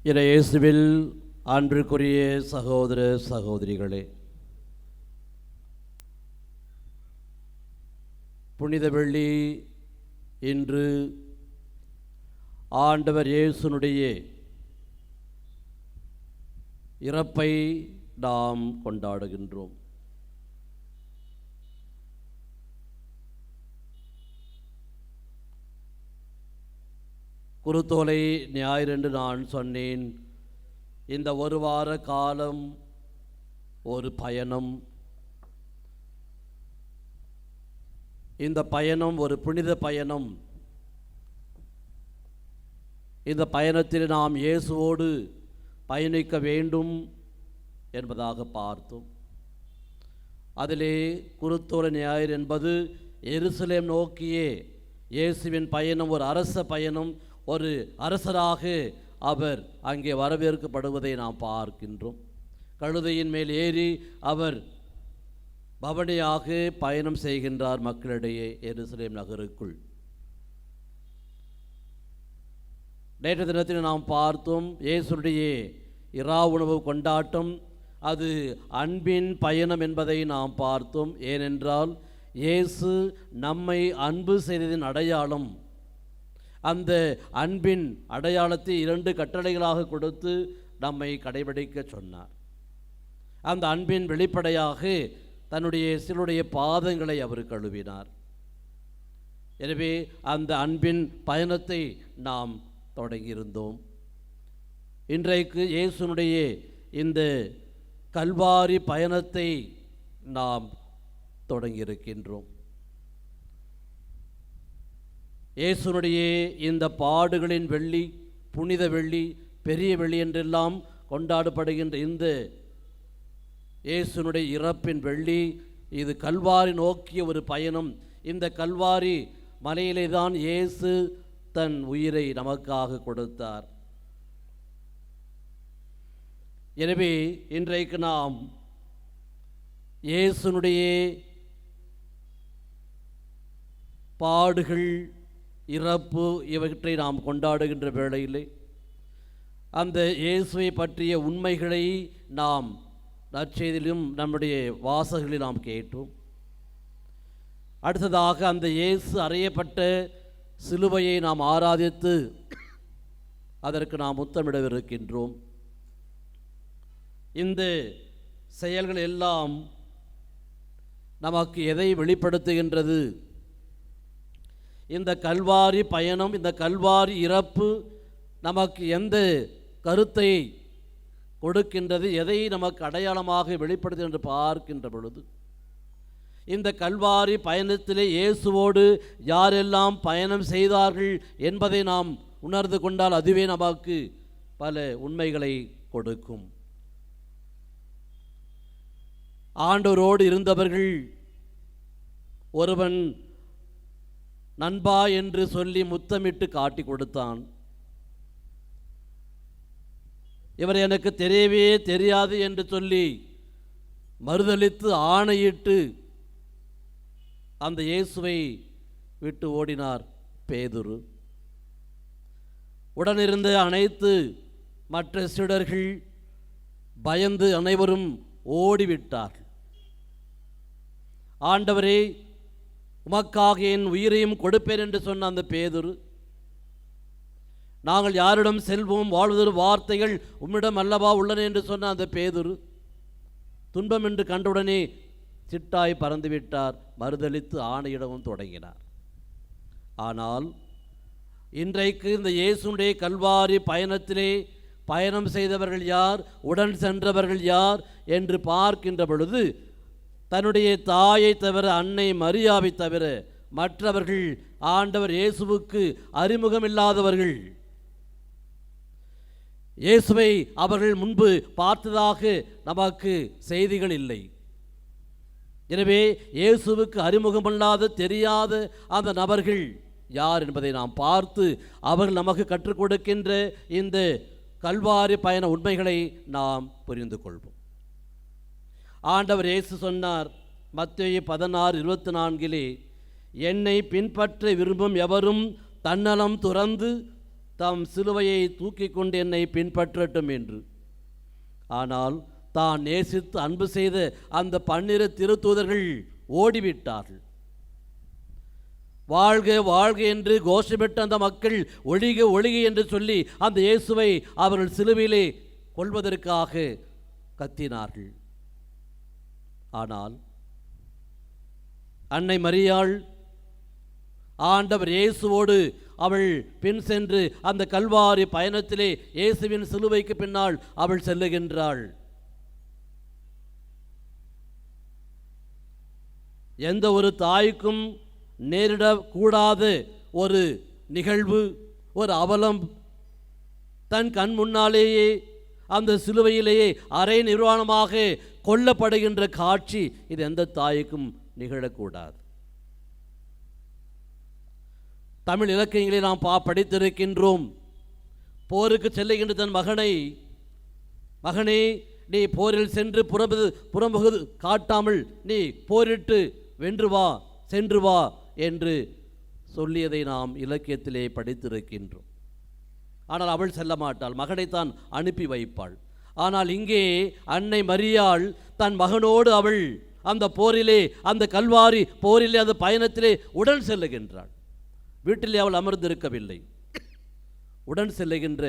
இயேசுவில் அன்பிற்குரிய சகோதர சகோதரிகளே, புனித வெள்ளி இன்று ஆண்டவர் இயேசுனுடைய இறப்பை நாம் கொண்டாடுகின்றோம். குருத்தோலை ஞாயிறு என்று நான் சொன்னேன். இந்த ஒரு வார காலம் ஒரு பயணம். இந்த பயணம் ஒரு புனித பயணம். இந்த பயணத்தில் நாம் இயேசுவோடு பயணிக்க வேண்டும் என்பதாக பார்த்தோம். அதிலே குருத்தோலை ஞாயிறு என்பது எருசலேம் நோக்கியே இயேசுவின் பயணம், ஒரு அரச பயணம். ஒரு அரசராக அவர் அங்கே வரவேற்கப்படுவதை நாம் பார்க்கின்றோம். கழுதையின் மேல் ஏறி அவர் பவனியாக பயணம் செய்கின்றார் மக்களிடையே எருசலேம் நகருக்குள். நேற்று தினத்தில் நாம் பார்த்தோம் இயேசுடைய இரா உணவு கொண்டாட்டம். அது அன்பின் பயணம் என்பதை நாம் பார்த்தோம். ஏனென்றால் இயேசு நம்மை அன்பு செய்ததின் அடையாளம். அந்த அன்பின் அடையாளத்தை 2 கட்டளைகளாக கொடுத்து நம்மை கடைபிடிக்க சொன்னார். அந்த அன்பின் வெளிப்படையாக தன்னுடைய சிலருடைய பாதங்களை அவர் கழுவினார். எனவே அந்த அன்பின் பயணத்தை நாம் தொடங்கியிருந்தோம். இன்றைக்கு இயேசுனுடைய இந்த கல்வாரி பயணத்தை நாம் தொடங்கியிருக்கின்றோம். இயேசுனுடைய இந்த பாடுகளின் வெள்ளி, புனித வெள்ளி, பெரிய வெள்ளி என்றெல்லாம் கொண்டாடப்படுகின்ற இந்த இயேசுனுடைய இறப்பின் வெள்ளி, இது கல்வாரி நோக்கிய ஒரு பயணம். இந்த கல்வாரி மலையிலே தான் இயேசு தன் உயிரை நமக்காக கொடுத்தார். எனவே இன்றைக்கு நாம் இயேசுனுடைய பாடுகள், இறப்பு இவற்றை நாம் கொண்டாடுகின்ற வேளையிலே அந்த இயேசுவை பற்றிய உண்மைகளை நாம் நற்செய்தியிலும் நம்முடைய வாசகங்களில் நாம் கேட்டோம். அடுத்ததாக அந்த இயேசு அறையப்பட்ட சிலுவையை நாம் ஆராதித்து அதற்கு நாம் முத்தமிடவிருக்கின்றோம். இந்த செயல்கள் எல்லாம் நமக்கு எதை வெளிப்படுத்துகின்றது? இந்த கல்வாரி பயணம், இந்த கல்வாரி இறப்பு நமக்கு எந்த கருத்தை கொடுக்கின்றது, எதை நமக்கு அடையாளமாக வெளிப்படுத்துகிறது என்று பார்க்கின்ற பொழுது, இந்த கல்வாரி பயணத்திலே இயேசுவோடு யாரெல்லாம் பயணம் செய்தார்கள் என்பதை நாம் உணர்ந்து கொண்டால் அதுவே நமக்கு பல உண்மைகளை கொடுக்கும். ஆண்டவரோடு இருந்தவர்கள், ஒருவன் நண்பா என்று சொல்லி முத்தமிட்டு காட்டி கொடுத்தான். இவர் எனக்கு தெரியவே தெரியாது என்று சொல்லி மறுதலித்து ஆணையிட்டு அந்த இயேசுவை விட்டு ஓடினார் பேதுரு. உடனிருந்த அனைத்து மற்ற சீடர்கள் பயந்து அனைவரும் ஓடிவிட்டார்கள். ஆண்டவரே, உமக்காக என் உயிரையும் கொடுப்பேன் என்று சொன்ன அந்த பேதுரு, நாங்கள் யாரிடம் செல்வோம், வாழ்வதொரு வார்த்தைகள் உம்மிடம் அல்லவா உள்ளன என்று சொன்ன அந்த பேதுரு, துன்பம் என்று கண்டவுடனே சிட்டாய் பறந்துவிட்டார். மறுதலித்து ஆணையிடவும் தொடங்கினார். ஆனால் இன்றைக்கு இந்த இயேசுடைய கல்வாரி பயணத்திலே பயணம் செய்தவர்கள் யார், உடன் சென்றவர்கள் யார் என்று பார்க்கின்ற பொழுது, தன்னுடைய தாயை தவிர, அன்னை மரியாவை தவிர மற்றவர்கள் ஆண்டவர் இயேசுவுக்கு அறிமுகமில்லாதவர்கள். இயேசுவை அவர்கள் முன்பு பார்த்ததாக நமக்கு செய்திகள் இல்லை. எனவே இயேசுவுக்கு அறிமுகமில்லாத, தெரியாத அந்த நபர்கள் யார் என்பதை நாம் பார்த்து அவர்கள் நமக்கு கற்றுக் கொடுக்கின்ற இந்த கல்வாரி பயண உண்மைகளை நாம் புரிந்து கொள்வோம். ஆண்டவர் இயேசு சொன்னார் மத்தேயு 16:24, என்னை பின்பற்ற விரும்பும் எவரும் தன்னலம் துறந்து தம் சிலுவையை தூக்கி கொண்டு என்னை பின்பற்றட்டும் என்று. ஆனால் தான் நேசித்து அன்பு செய்த அந்த 12 திருத்தூதர்கள் ஓடிவிட்டார்கள். வாழ்க வாழ்க என்று கோஷமிட்ட அந்த மக்கள் ஒழிக ஒழிக என்று சொல்லி அந்த இயேசுவை அவர்கள் சிலுவையிலே கொல்வதற்காக கத்தினார்கள். ஆனால் அன்னை மரியாள் ஆண்டவர் இயேசுவோடு அவள் பின் சென்று அந்த கல்வாரி பயணத்திலே இயேசுவின் சிலுவைக்கு பின்னால் அவள் செல்லுகின்றாள். எந்த ஒரு தாய்க்கும் நேரிடக்கூடாத ஒரு நிகழ்வு, ஒரு அவலம் தன் கண் முன்னாலேயே அந்த சிலுவையிலேயே அரை நிர்வாணமாக கொல்லப்படுகின்ற காட்சி, இது எந்த தாய்க்கும் நிகழக்கூடாது. தமிழ் இலக்கியங்களை நாம் படித்திருக்கின்றோம். போருக்கு செல்லுகின்ற தன் மகனே நீ போரில் சென்று புறமுகு காட்டாமல் நீ போரிட்டு வென்று வா, சென்று வா என்று சொல்லியதை நாம் இலக்கியத்திலே படித்திருக்கின்றோம். ஆனால் அவள் செல்ல மாட்டாள், மகனைத்தான் அனுப்பி வைப்பாள். ஆனால் இங்கே அன்னை மரியாள் தன் மகனோடு அவள் அந்த போரிலே, அந்த கல்வாரி போரிலே, அந்த பயணத்திலே உடன் செல்லுகின்றாள். வீட்டிலே அவள் அமர்ந்திருக்கவில்லை, உடன் செல்லுகின்ற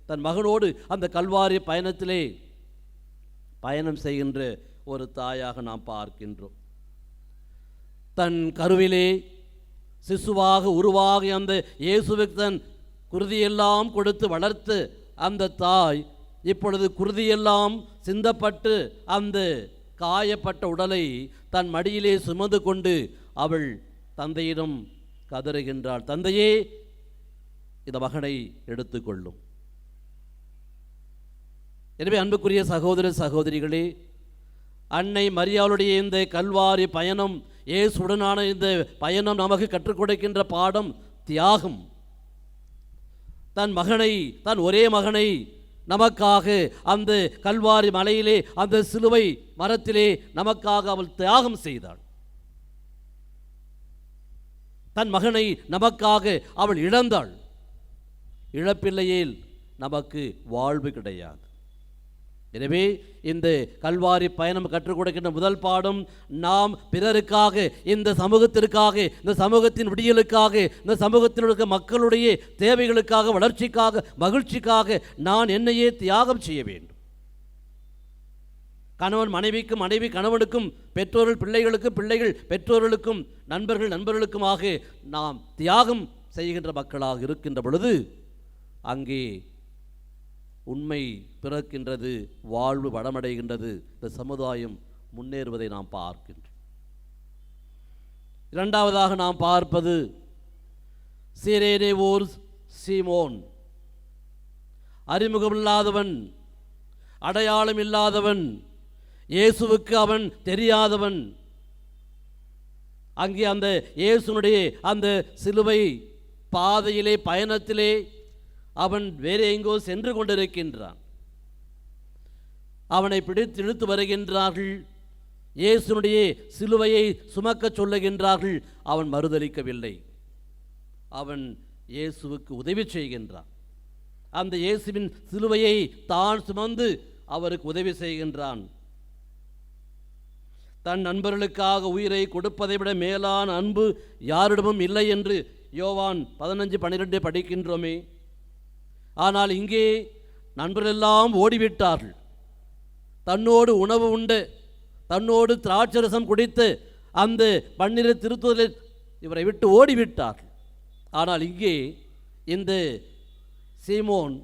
தன் மகனோடு அந்த கல்வாரி பயணத்திலே பயணம் செய்கின்ற ஒரு தாயாக நாம் பார்க்கின்றோம். தன் கருவிலே சிசுவாக உருவாகி அந்த இயேசுவுக்கு தன் குருதியெல்லாம் கொடுத்து வளர்த்து அந்த தாய் இப்பொழுது குருதியெல்லாம் சிந்தப்பட்டு அந்த காயப்பட்ட உடலை தன் மடியிலே சுமந்து கொண்டு அவள் தந்தையிடம் கதறுகின்றாள், தந்தையே இந்த மகனை எடுத்துக்கொள்ளும். எனவே அன்புக்குரிய சகோதர சகோதரிகளே, அன்னை மரியாளுடைய இந்த கல்வாரி பயணம், இயேசுடனான இந்த பயணம் நமக்கு கற்றுக் கொடுக்கின்ற பாடம் தியாகம். தன் மகனை, தன் ஒரே மகனை நமக்காக அந்த கல்வாரி மலையிலே, அந்த சிலுவை மரத்திலே நமக்காக அவள் தியாகம் செய்தாள். தன் மகனை நமக்காக அவள் இழந்தாள். இழப்பில்லையேல் நமக்கு வாழ்வு கிடையாது. எனவே இந்த கல்வாரி பயணம் கற்றுக் கொடுக்கின்ற முதல் பாடம், நாம் பிறருக்காக, இந்த சமூகத்திற்காக, இந்த சமூகத்தின் விடியலுக்காக, இந்த சமூகத்தில் இருக்க மக்களுடைய தேவைகளுக்காக, வளர்ச்சிக்காக, மகிழ்ச்சிக்காக நான் என்னையே தியாகம் செய்ய வேண்டும். கணவன் மனைவிக்கும், மனைவி கணவனுக்கும், பெற்றோர்கள் பிள்ளைகளுக்கும், பிள்ளைகள் பெற்றோர்களுக்கும், நண்பர்கள் நண்பர்களுக்குமாக நாம் தியாகம் செய்கின்ற மக்களாக இருக்கின்ற பொழுது அங்கே உண்மை பிறக்கின்றது, வாழ்வு வளமடைகின்றது, இந்த சமுதாயம் முன்னேறுவதை நாம் பார்க்கின்றோம். இரண்டாவதாக நாம் பார்ப்பது சீரேனே ஓர் சீமோன். அறிமுகமில்லாதவன், அடையாளம் இல்லாதவன், இயேசுவுக்கு அவன் தெரியாதவன். அங்கே அந்த இயேசுனுடைய அந்த சிலுவை பாதையிலே, பயணத்திலே அவன் வேறு எங்கோ சென்று கொண்டிருக்கின்றான். அவனை பிடித்து இழுத்து வருகின்றார்கள், இயேசுனுடைய சிலுவையை சுமக்க சொல்லுகின்றார்கள். அவன் மறுதலிக்கவில்லை, அவன் இயேசுவுக்கு உதவி செய்கின்றான். அந்த இயேசுவின் சிலுவையை தான் சுமந்து அவருக்கு உதவி செய்கின்றான். தன் நண்பர்களுக்காக உயிரை கொடுப்பதை விட மேலான அன்பு யாரிடமும் இல்லை என்று யோவான் 15:12 படிக்கின்றோமே. ஆனால் இங்கே நண்பர்களெல்லாம் ஓடிவிட்டார்கள். தன்னோடு உணவு உண்டு, தன்னோடு திராட்சரசம் குடித்து அந்த 12 திருத்தூதர்கள் இவரை விட்டு ஓடிவிட்டார்கள். ஆனால் இங்கே இந்த சீமோன்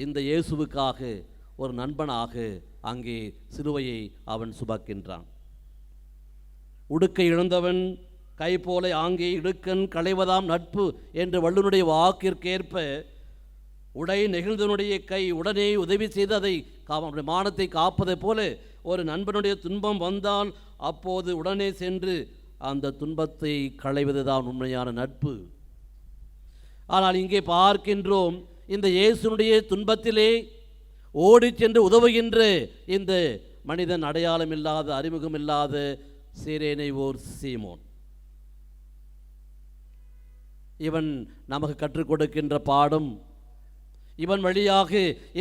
இந்த இயேசுவுக்காக ஒரு நண்பனாக அங்கே சிலுவையை அவன் சுமக்கின்றான். உடுக்கை இழந்தவன் கை போல ஆங்கே இடுக்கன் களைவதாம் நட்பு என்று வள்ளுவனுடைய வாக்கிற்கேற்ப உடை நெகிழ்ந்தவனுடைய கை உடனே உதவி செய்து அதை மானத்தை காப்பதை போல ஒரு நண்பனுடைய துன்பம் வந்தால் அப்போது உடனே சென்று அந்த துன்பத்தை களைவதுதான் உண்மையான நட்பு. ஆனால் இங்கே பார்க்கின்றோம், இந்த இயேசுனுடைய துன்பத்திலே ஓடி சென்று உதவுகின்ற இந்த மனிதன் அடையாளம் இல்லாத, அறிமுகம் இல்லாத சீரேனை ஓர் சீமோன். இவன் நமக்கு கற்றுக் கொடுக்கின்ற பாடம், இவன் வழியாக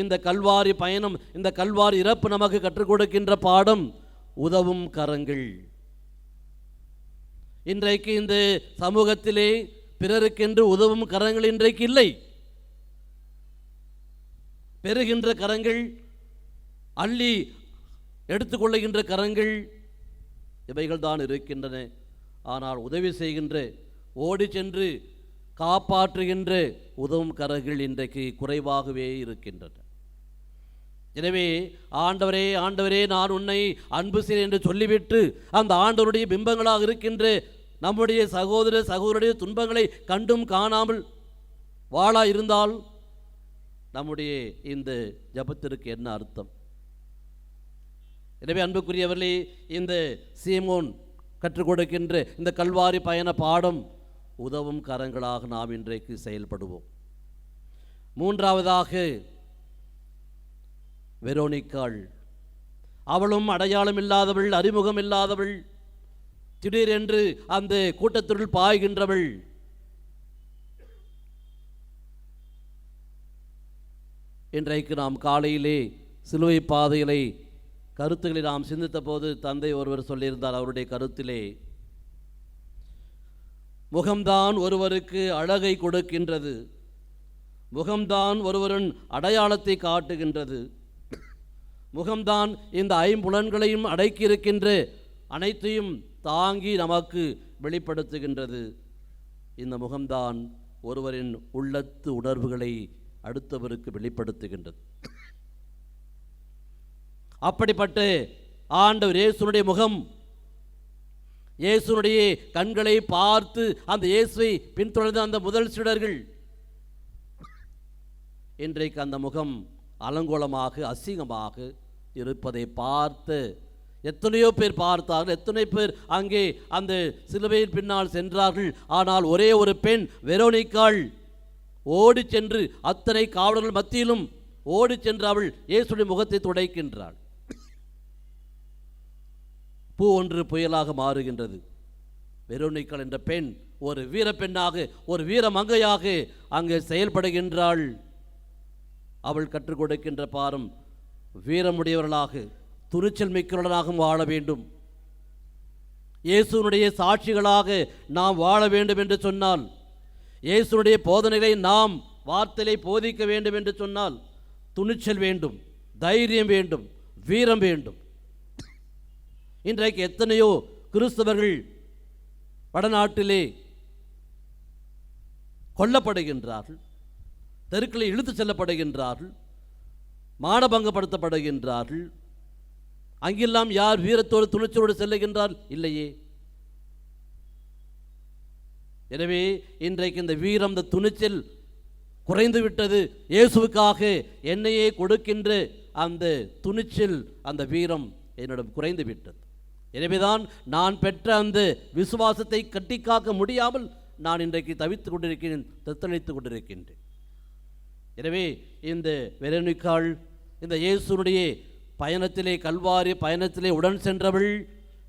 இந்த கல்வாரி பயணம், இந்த கல்வாரி இறப்பு நமக்கு கற்றுக் கொடுக்கின்ற பாடம் உதவும் கரங்கள். இன்றைக்கு இந்த சமூகத்திலே பிறருக்கென்று உதவும் கரங்கள் இன்றைக்கு இல்லை. பெறுகின்ற கரங்கள், அள்ளி எடுத்துக்கொள்ளுகின்ற கரங்கள், இவைகள் தான் இருக்கின்றன. ஆனால் உதவி செய்கின்ற, ஓடி சென்று காப்பாற்றுகின்ற உதவும் கரங்கள் இன்றைக்கு குறைவாகவே இருக்கின்றன. எனவே ஆண்டவரே ஆண்டவரே நான் உன்னை அன்பு செய்கிறேன் என்று சொல்லிவிட்டு அந்த ஆண்டவருடைய பிம்பங்களாக இருக்கின்ற நம்முடைய சகோதர சகோதரருடைய துன்பங்களை கண்டும் காணாமல் வாழா இருந்தால் நம்முடைய இந்த ஜபத்திற்கு என்ன அர்த்தம்? எனவே அன்புக்குரியவர்களே, இந்த சீமோன் கற்றுக் கொடுக்கின்ற இந்த கல்வாரி பயண பாடம் உதவும் கரங்களாக நாம் இன்றைக்கு செயல்படுவோம். மூன்றாவதாக வெரோனிக்காள். அவளும் அடையாளம் இல்லாதவள், அறிமுகம் இல்லாதவள், திடீரென்று அந்த கூட்டத்திற்குள் பாய்கின்றவள். இன்றைக்கு நாம் காலையிலே சிலுவை பாதையிலே கருத்துக்களை நாம் சிந்தித்த போது தந்தை ஒருவர் சொல்லியிருந்தார். அவருடைய கருத்திலே முகம்தான் ஒருவருக்கு அழகை கொடுக்கின்றது, முகம்தான் ஒருவரின் அடையாளத்தை காட்டுகின்றது, முகம்தான் இந்த ஐம்புலன்களையும் அடக்கியிருக்கின்ற அனைத்தையும் தாங்கி நமக்கு வெளிப்படுத்துகின்றது. இந்த முகம்தான் ஒருவரின் உள்ளத்து உணர்வுகளை அடுத்தவருக்கு வெளிப்படுத்துகின்றது. அப்படிப்பட்ட ஆண்டவர் இயேசுனுடைய முகம், இயேசுனுடைய கண்களை பார்த்து அந்த இயேசுவை பின்தொடர்ந்த அந்த முதல் சீடர்கள், இன்றைக்கு அந்த முகம் அலங்கோலமாக அசிங்கமாக இருப்பதை பார்த்து எத்தனையோ பேர் பார்த்தார்கள், எத்தனை பேர் அங்கே அந்த சிலுவையின் பின்னால் சென்றார்கள். ஆனால் ஒரே ஒரு பெண் வெரோனிக்காள் ஓடி சென்று அத்தனை காவலர்கள் மத்தியிலும் ஓடி சென்று அவள் இயேசுடைய முகத்தை துடைக்கின்றாள். பூ ஒன்று புயலாக மாறுகின்றது. வெரோனிக்காள் என்ற பெண் ஒரு வீர பெண்ணாக, ஒரு வீர மங்கையாக அங்கே செயல்படுகின்றாள். அவள் கற்றுக் கொடுக்கின்ற பாரம் வீரமுடையவர்களாக, துணிச்சல் மிக்கவர்களாகவும் வாழ வேண்டும். இயேசுனுடைய சாட்சிகளாக நாம் வாழ வேண்டும் என்று சொன்னால், இயேசுனுடைய போதனைகளை நாம் வார்த்தையை போதிக்க வேண்டும் என்று சொன்னால் துணிச்சல் வேண்டும், தைரியம் வேண்டும், வீரம் வேண்டும். இன்றைக்கு எத்தனையோ கிறிஸ்தவர்கள் வடநாட்டிலே கொல்லப்படுகின்றார்கள், தெருக்களில் இழுத்து செல்லப்படுகின்றார்கள், மானபங்கப்படுத்தப்படுகின்றார்கள். அங்கெல்லாம் யார் வீரத்தோடு துணிச்சலோடு செல்லுகின்றார்? இல்லையே. எனவே இன்றைக்கு இந்த வீரம், இந்த துணிச்சல் குறைந்து விட்டது. இயேசுவுக்காக என்னையே கொடுக்கின்ற அந்த துணிச்சல், அந்த வீரம் என்னிடம் குறைந்து விட்டது. எனவேதான் நான் பெற்ற அந்த விசுவாசத்தை கட்டிக்காக்க முடியாமல் நான் இன்றைக்கு தவித்துக் கொண்டிருக்கிறேன், தத்தளித்துக் கொண்டிருக்கின்றேன். எனவே இந்த வெரோனிக்காள் இந்த இயேசுனுடைய பயணத்திலே, கல்வாரி பயணத்திலே உடன் சென்றவள்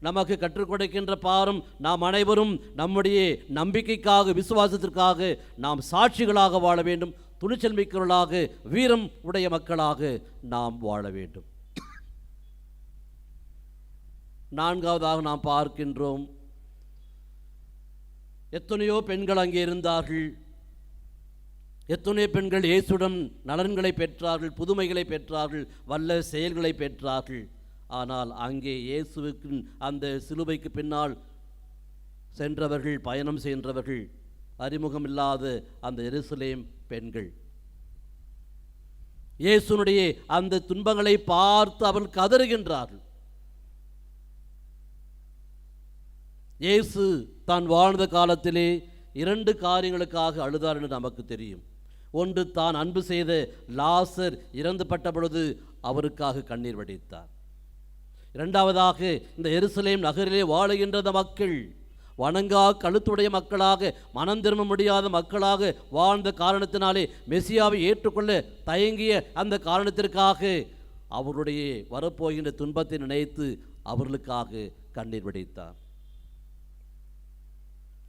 நமக்கு கற்றுக் கொடுக்கின்ற பாரம், நாம் அனைவரும் நம்முடைய நம்பிக்கைக்காக, விசுவாசத்திற்காக நாம் சாட்சிகளாக வாழ வேண்டும், துணிச்சல் மிக்கவர்களாக, வீரம் உடைய மக்களாக நாம் வாழ வேண்டும். நான்காவதாக நாம் பார்க்கின்றோம், எத்தனையோ பெண்கள் அங்கே இருந்தார்கள். எத்தனையோ பெண்கள் இயேசுடன் நலன்களை பெற்றார்கள், புதுமைகளை பெற்றார்கள், வல்ல செயல்களை பெற்றார்கள். ஆனால் அங்கே இயேசுவுக்கு அந்த சிலுவைக்கு பின்னால் சென்றவர்கள், பயணம் சென்றவர்கள், அறிமுகமில்லாத அந்த எருசலேம் பெண்கள் இயேசுனுடைய அந்த துன்பங்களை பார்த்து அவர்கள் கதறுகின்றார்கள். இயேசு தான் வாழ்ந்த காலத்திலே 2 காரியங்களுக்காக அழுதார் என்று நமக்கு தெரியும். ஒன்று, தான் அன்பு செய்த லாசர் இறந்துபட்ட பொழுது அவருக்காக கண்ணீர் வடித்தார். இரண்டாவதாக, இந்த எருசலேம் நகரிலே வாழுகின்ற மக்கள் வணங்கா கழுத்துடைய மக்களாக, மனம் திரும்ப முடியாத மக்களாக வாழ்ந்த காரணத்தினாலே மெசியாவை ஏற்றுக்கொள்ள தயங்கிய அந்த காரணத்திற்காக அவருடைய வரப்போகின்ற துன்பத்தை நினைத்து அவர்களுக்காக கண்ணீர் வடித்தார்.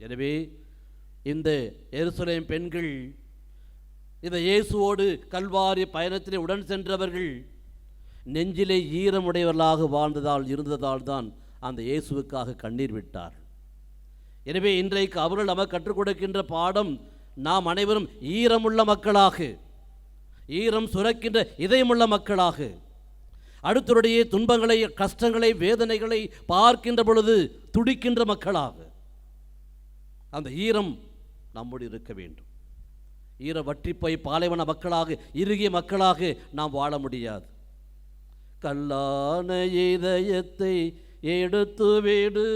எனவே இந்த எருசலேம் பெண்கள், இந்த இயேசுவோடு கல்வாரி பயணத்திலே உடன் சென்றவர்கள் நெஞ்சிலே ஈரமுடையவர்களாக இருந்ததால் தான் அந்த இயேசுவுக்காக கண்ணீர் விட்டார். எனவே இன்றைக்கு அவர்கள் நமக்கு கற்றுக் கொடுக்கின்ற பாடம், நாம் அனைவரும் ஈரமுள்ள மக்களாக, ஈரம் சுரக்கின்ற இதயமுள்ள மக்களாக, அடுத்தருடைய துன்பங்களை, கஷ்டங்களை, வேதனைகளை பார்க்கின்ற பொழுது துடிக்கின்ற மக்களாக அந்த ஈரம் நம்மோடு இருக்க வேண்டும். ஈர வற்றிப்போய் பாலைவன மக்களாக, இறுகிய மக்களாக நாம் வாழ முடியாது. கல்லான இதயத்தை எடுத்து வீடு,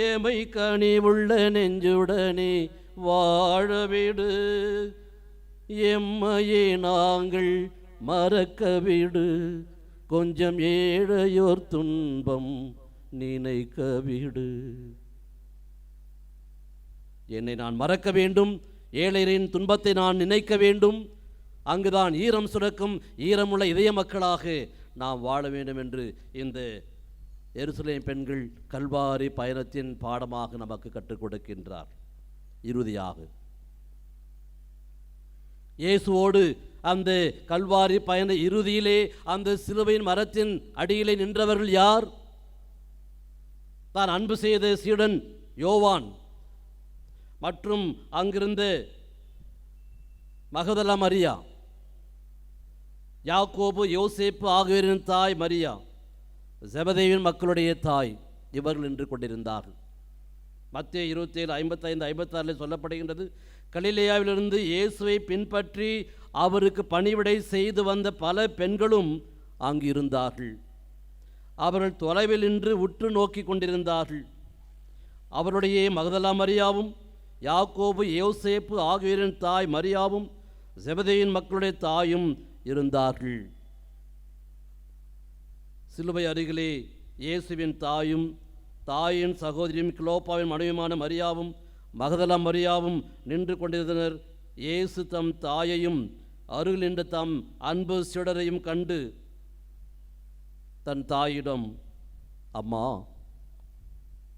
ஏமை கனி உள்ள நெஞ்சுடனே வாழ வீடு, எம்மையே நாங்கள் மறக்க வீடு, கொஞ்சம் ஏழையோர் துன்பம் நினைக்க வீடு. என்னை நான் மறக்க வேண்டும், ஏழையரின் துன்பத்தை நான் நினைக்க வேண்டும். அங்குதான் ஈரம் சுரக்கும் ஈரமுள்ள இதய மக்களாக நாம் வாழ வேண்டும் என்று இந்த எருசலேம் பெண்கள் கல்வாரி பயணத்தின் பாடமாக நமக்கு கற்றுக் கொடுக்கின்றார். இறுதியாக இயேசுவோடு அந்த கல்வாரி பயண இறுதியிலே அந்த சிலுவையின் மரத்தின் அடியிலே நின்றவர்கள் யார்? தான் அன்பு செய்த சீடன் யோவான் மற்றும் அங்கிருந்த மகதலா மரியா, யாக்கோபு, யோசேப்பு ஆகியோரின் தாய் மரியா, செபதேவின் மக்களுடைய தாய், இவர்கள் நின்று கொண்டிருந்தார்கள். மத்தேயு 27:55-56 சொல்லப்படுகின்றது, கலிலேயாவிலிருந்து இயேசுவை பின்பற்றி அவருக்கு பணிவிடை செய்து வந்த பல பெண்களும் அங்கு இருந்தார்கள். அவர்கள் தொலைவில் நின்று உற்று நோக்கி கொண்டிருந்தார்கள். அவருடைய மகதலா மரியாவும், யாக்கோபு, யோசேப்பு ஆகியோரின் தாய் மரியாவும், செபதேயின் மக்களுடைய தாயும் இருந்தார்கள். சிலுவை அருகிலே இயேசுவின் தாயும் தாயின் சகோதரியும் கிலோப்பாவின் மனைவியுமான மரியாவும் மகதலா மரியாவும் நின்று கொண்டிருந்தனர். இயேசு தம் தாயையும் அருகில் நின்று தம் அன்பு சீடரையும் கண்டு தன் தாயிடம், அம்மா,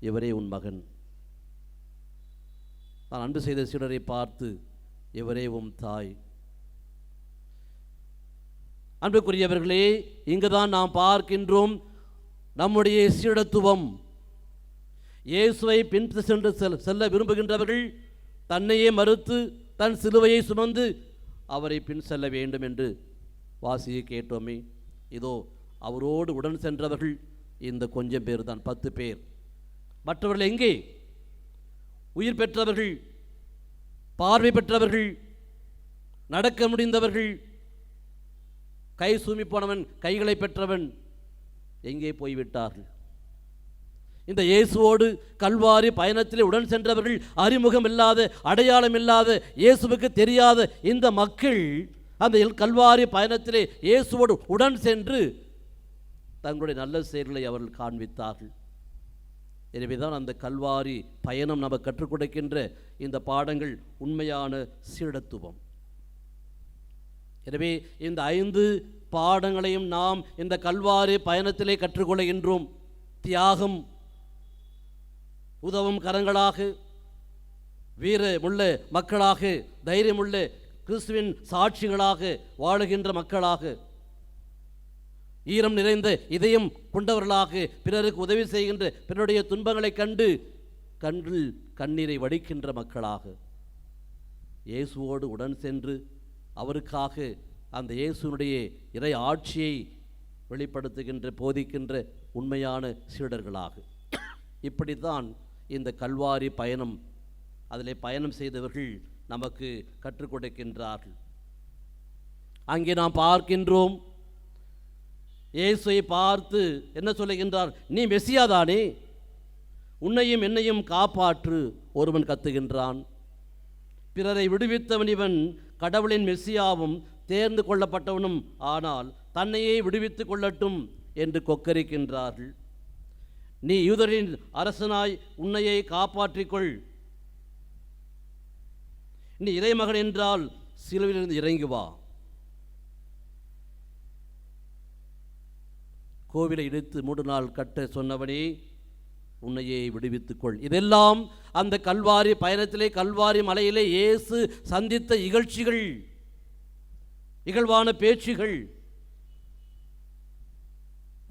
இவரே உன் மகன். நான் அன்பு செய்த சீடரை பார்த்து, இவரே உம் தாய். அன்புக்குரியவர்களே, இங்குதான் நாம் பார்க்கின்றோம் நம்முடைய சீடத்துவம். இயேசுவை பின் சென்று செல்ல விரும்புகின்றவர்கள் தன்னையே மறுத்து தன் சிலுவையை சுமந்து அவரை பின் செல்ல வேண்டும் என்று வாசியை கேட்டோமே. இதோ அவரோடு உடன் சென்றவர்கள் இந்த கொஞ்சம் பேர் தான், 10 பேர். மற்றவர்கள் எங்கே? உயிர் பெற்றவர்கள், பார்வை பெற்றவர்கள், நடக்க முடிந்தவர்கள், கை சூமி போனவன், கைகளை பெற்றவன் எங்கே போய்விட்டார்கள்? இந்த இயேசுவோடு கல்வாரி பயணத்திலே உடன் சென்றவர்கள், அறிமுகம் இல்லாத, அடையாளம் இல்லாத, இயேசுவுக்கு தெரியாத இந்த மக்கள் அந்த கல்வாரி பயணத்திலே இயேசுவோடு உடன் சென்று தங்களுடைய நல்ல செயல்களை அவர்கள் காண்பித்தார்கள். எனவேதான் அந்த கல்வாரி பயணம் நமக்கு கற்றுக் கொடுக்கின்ற இந்த பாடங்கள் உண்மையான சீடத்துவம். எனவே இந்த 5 பாடங்களையும் நாம் இந்த கல்வாரி பயணத்திலே கற்றுக்கொள்கின்றோம். தியாகம், உதவும் கரங்களாக, வீரமுள்ள மக்களாக, தைரியமுள்ள கிறிஸ்துவின் சாட்சிகளாக வாழுகின்ற மக்களாக, ஈரம் நிறைந்த இதயம் கொண்டவர்களாக, பிறருக்கு உதவி செய்கின்ற, பிறருடைய துன்பங்களை கண்டு கண்ணில் கண்ணீரை வடிக்கின்ற மக்களாக, இயேசுவோடு உடன் சென்று அவருக்காக அந்த இயேசுனுடைய இறை ஆட்சியை வெளிப்படுத்துகின்ற, போதிக்கின்ற உண்மையான சீடர்களாக, இப்படித்தான் இந்த கல்வாரி பயணம், அதிலே பயணம் செய்தவர்கள் நமக்கு கற்றுக் கொடுக்கின்றார்கள். அங்கே நாம் பார்க்கின்றோம், இயேசுவை பார்த்து என்ன சொல்லுகின்றார்? நீ மெசியாதானே, உன்னையும் என்னையும் காப்பாற்று ஒருவன் கத்துகின்றான். பிறரை விடுவித்தவன் இவன், கடவுளின் மெசியாவும் தேர்ந்து கொள்ளப்பட்டவனும் ஆனால் தன்னையே விடுவித்துக் கொள்ளட்டும் என்று கொக்கரிக்கின்றார்கள். நீ யூதரின் அரசனாய் உன்னையை காப்பாற்றிக்கொள், நீ இறைமகன் என்றால் சிலுவையிலிருந்து இறங்கி வா. கோவிலை இடித்து 3 நாள் கட்ட சொன்னவனே, உன்னையே விடுவித்துக்கொள். இதெல்லாம் அந்த கல்வாரி பயணத்திலே, கல்வாரி மலையிலே இயேசு சந்தித்த இகழ்ச்சிகள், இகழ்வான பேச்சுகள்.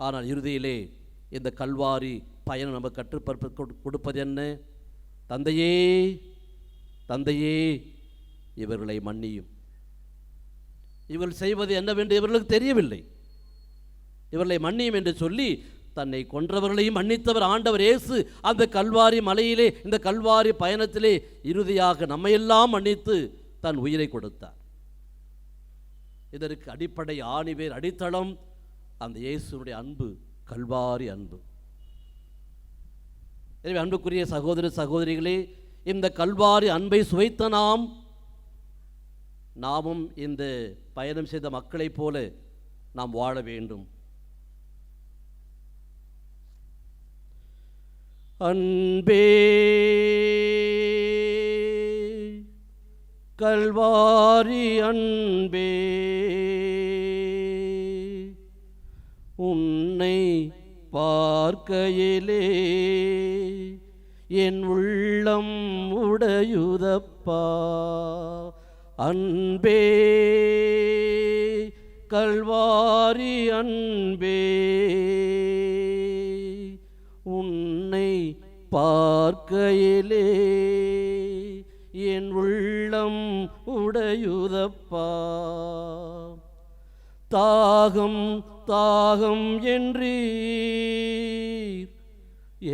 ஆனால் இறுதியிலே இந்த கல்வாரி பயணம் நமக்கு கற்றுப்பற்ப கொடுப்பது என்ன? தந்தையே, தந்தையே, இவர்களை மன்னியும். இவர்கள் செய்வது என்னவென்று இவர்களுக்கு தெரியவில்லை. இவர்களை மன்னியும் என்று சொல்லி தன்னை கொன்றவர்களையும் மன்னித்தவர் ஆண்டவர் இயேசு அந்த கல்வாரி மலையிலே, இந்த கல்வாரி பயணத்திலே இறுதியாக நம்மையெல்லாம் மன்னித்து தன் உயிரை கொடுத்தார். இதற்கு அடிப்படை, ஆணிவேர், அடித்தளம் அந்த இயேசுனுடைய அன்பு, கல்வாரி அன்பு. எனவே அன்புக்குரிய சகோதர சகோதரிகளே, இந்த கல்வாரி அன்பை சுவைத்த நாமும் இந்த பயணம் செய்த மக்களைப் போல நாம் வாழ வேண்டும். அன்பே, கல்வாரி அன்பே, உன்னை பார்க்கையிலே என் உள்ளம் உடையுதப்பா. அன்பே, கல்வாரி அன்பே, உன்னை பார்க்கையிலே என் உள்ளம் உடையுதப்பா. தாகம் தாகம் என்றீர்,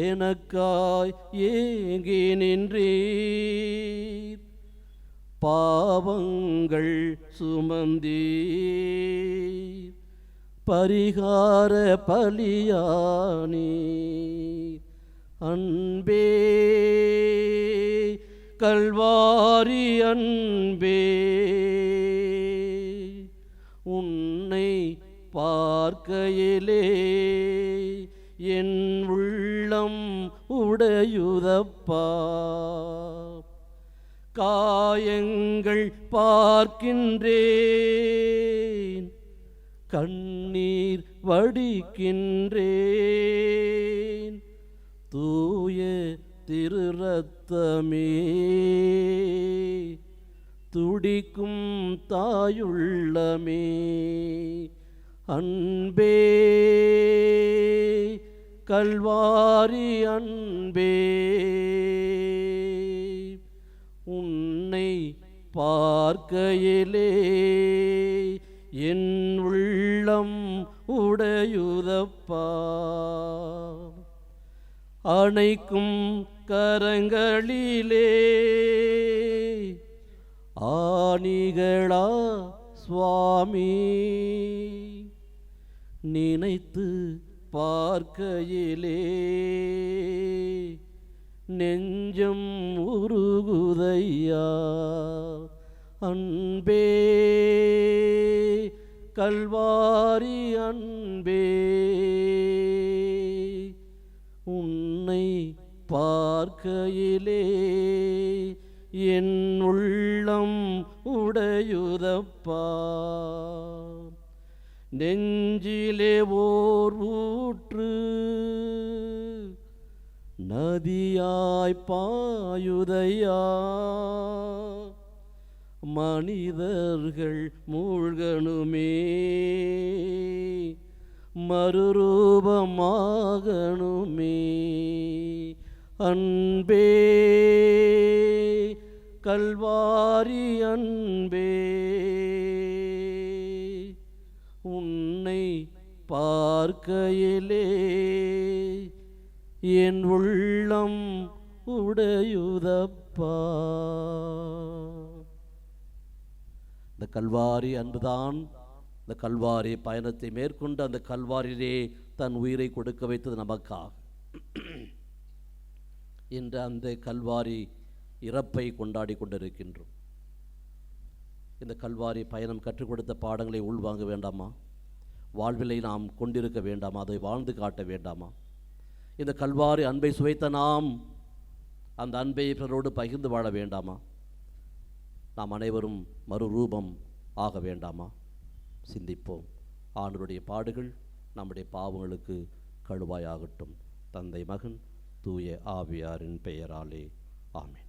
எனக்காய் ஏங்கி நின்றீர். பாவங்கள் சுமந்தீர், பரிகார பலியானீர். அன்பே, கல்வாரி அன்பே, உன்னை பார்க்கையிலே என் உள்ளம் உடையுதப்பா. காயங்கள் பார்க்கின்றேன், கண்ணீர் வடிக்கின்றேன். தூய திரு ரத்தமே, துடிக்கும் தாயுள்ளமே. அன்பே, கல்வாரி அன்பே, உன்னை பார்க்கையிலே என் உள்ளம் உடையுதப்பா. அணைக்கும் கரங்களிலே ஆணிகளா சுவாமி, நினைத்து பார்க்கையிலே நெஞ்சம் உருகுதையா. அன்பே, கல்வாரி அன்பே, உன்னை பார்க்கையிலே என் உள்ளம் உடையுதப்பா. நெஞ்சிலே ஓர் ஊற்று நதியாய் பாயுதையா. மனிதர்கள் மூழ்கணுமே, மறுரூபமாகணுமே. அன்பே, கல்வாரி அன்பே, உன்னை பார்க்கையிலே என் உள்ளம் உடையுதப்பா. இந்த கல்வாரி அன்புதான் இந்த கல்வாரி பயணத்தை மேற்கொண்டு அந்த கல்வாரியிலே தன் உயிரை கொடுக்க வைத்தது நமக்காக. இன்று அந்த கல்வாரி இறப்பை கொண்டாடி கொண்டிருக்கின்றோம். இந்த கல்வாரி பயணம் கற்றுக் கொடுத்த பாடங்களை உள்வாங்க வேண்டாமா? வாழ்விலை நாம் கொண்டிருக்க வேண்டாமா? அதை வாழ்ந்து காட்ட வேண்டாமா? இந்த கல்வாரி அன்பை சுவைத்த நாம் அந்த அன்பை பிறரோடு பகிர்ந்து வாழ வேண்டாமா? நாம் அனைவரும் மறுரூபம் ஆக வேண்டாமா? சிந்திப்போம். ஆண்டவருடைய பாடுகள் நம்முடைய பாவங்களுக்கு கழுவாயாகட்டும். தந்தை, மகன், தூய ஆவியாரின் பெயராலே ஆமென்.